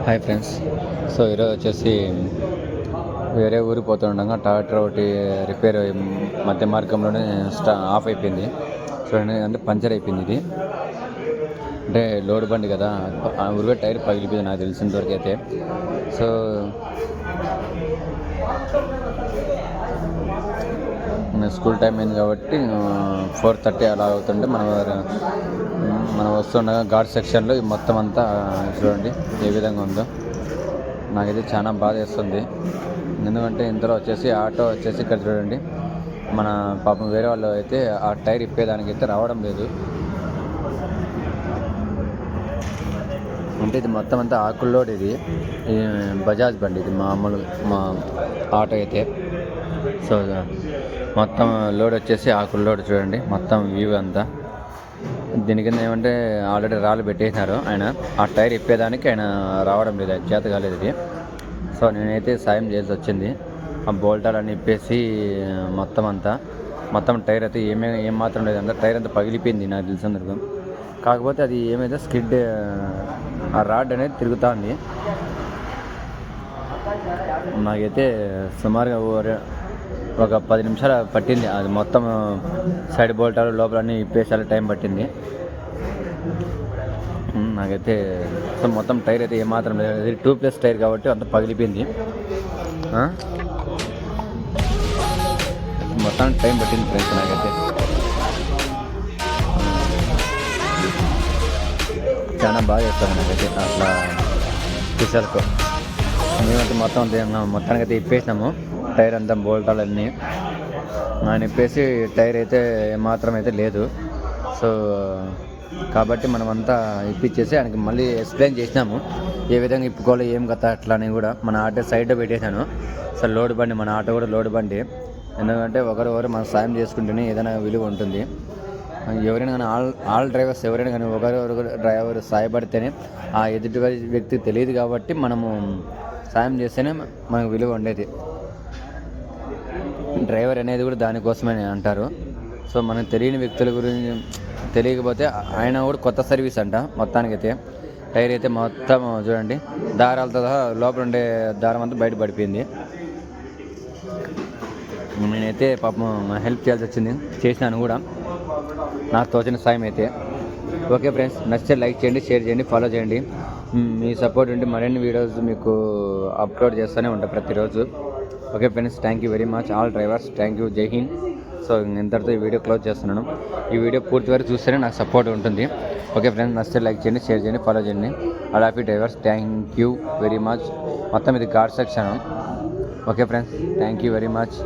Hi friends. So ఈరోజు వచ్చేసి వేరే ఊరికి పోతుండగా ట్రాక్టర్ ఒకటి రిపేర్ మధ్య మార్గంలోనే ఆఫ్ అయిపోయింది. చూడండి, అంటే పంచర్ అయిపోయింది. ఇది అంటే లోడ్ బండి కదా, ఊరికే టైర్ పగిలిపోయింది నాకు తెలిసినంతవరకు అయితే. సో స్కూల్ టైం అయింది కాబట్టి 4:30 అలా అవుతుంటే మనం వస్తుండగా ఘాట్ సెక్షన్లో మొత్తం అంతా చూడండి ఏ విధంగా ఉందో. నాకైతే చాలా బాధ వేస్తుంది. ఎందుకంటే ఇంతలో వచ్చేసి ఆటో వచ్చేసి ఇక్కడ చూడండి, మన పాపం వేరే వాళ్ళు అయితే ఆ టైర్ ఇప్పేదానికి అయితే రావడం లేదు. అంటే ఇది మొత్తం అంతా ఆకుల్లోడ్. ఇది బజాజ్ బండి, ఇది మా ఆటో అయితే. సో మొత్తం లోడ్ వచ్చేసి ఆకుల్లోడ్ చూడండి, మొత్తం వ్యూ అంతా. దీని కింద ఏమంటే ఆల్రెడీ రాళ్ళు పెట్టేసినారు. ఆయన ఆ టైర్ ఇప్పేదానికి ఆయన రావడం లేదు, ఆయన చేత కాలేదు ఇది. సో నేనైతే సాయం చేయాల్సి వచ్చింది. ఆ బోల్టాలన్నీ ఇప్పేసి మొత్తం టైర్ అయితే ఏం మాత్రం లేదంటే టైర్ అంతా పగిలిపోయింది నాకు తెలిసినందుకు. కాకపోతే అది ఏమైతే స్కిడ్, ఆ రాడ్ అనేది తిరుగుతుంది. నాకైతే సుమారుగా ఒక 10 నిమిషాలు పట్టింది. అది మొత్తం సైడ్ బోల్టాలు లోపలన్నీ ఇప్పేసారి టైం పట్టింది నాకైతే. సో మొత్తం టైర్ అయితే ఏమాత్రం లేదు, ఇది 2+ టైర్ కాబట్టి అంత పగిలిపోయింది. మొత్తం టైం పట్టింది ఫ్రెండ్స్ నాకైతే. చాలా బాగా చేస్తారు నాకైతే అట్లా స్పెషల్కు. మేమైతే మొత్తానికైతే ఇప్పేసినాము టైర్ అంతా, బోల్టాలన్నీ ఆయన ఇప్పేసి టైర్ అయితే ఏమాత్రం అయితే లేదు. సో కాబట్టి మనమంతా ఇప్పించేసి ఆయనకి మళ్ళీ ఎక్స్ప్లెయిన్ చేసినాము ఏ విధంగా ఇప్పుకోవాలి ఏం కథ అట్లా అని కూడా. మన ఆటో సైడ్లో పెట్టేశాను. సో లోడ్ బండి, మన ఆటో కూడా లోడ్ బండి. ఎందుకంటే ఒకరు మనం సాయం చేసుకుంటేనే ఏదైనా విలువ ఉంటుంది. ఎవరైనా కానీ ఆల్ డ్రైవర్స్ ఎవరైనా కానీ ఒకరు డ్రైవర్ సాయపడితేనే ఆ ఎదుటి వ్యక్తికి తెలియదు కాబట్టి మనము సాయం చేస్తేనే మనకు విలువ ఉండేది. డ్రైవర్ అనేది కూడా దానికోసమే అంటారు. సో మనకు తెలియని వ్యక్తుల గురించి తెలియకపోతే ఆయన కూడా కొత్త సర్వీస్ అంట. మొత్తానికైతే టైర్ అయితే మొత్తం చూడండి దారాలతో సహా లోపల ఉండే దారం అంతా బయట పడిపోయింది. నేనైతే పాపం హెల్ప్ చేయాల్సి వచ్చింది, చేసినాను కూడా నాకు తోచిన సాయం అయితే. ఓకే ఫ్రెండ్స్, నచ్చితే లైక్ చేయండి, షేర్ చేయండి, ఫాలో చేయండి. మీ సపోర్ట్ ఉంటే మరిన్ని వీడియోస్ మీకు అప్లోడ్ చేస్తూనే ఉంటాయి ప్రతిరోజు. Okay friends, thank you very much all drivers, thank you, జై హింద్. సో ఇంతటితో ఈ వీడియో క్లోజ్ చేస్తున్నాను. ఈ వీడియో పూర్తి వరకు చూస్తేనే నాకు సపోర్ట్ ఉంటుంది. ఓకే ఫ్రెండ్స్, నచ్చితే లైక్ చేయండి, షేర్ చేయండి, ఫాలో చేయండి. All happy drivers, thank you very much. మొత్తం ఇది ghat section. Okay friends, thank you very much.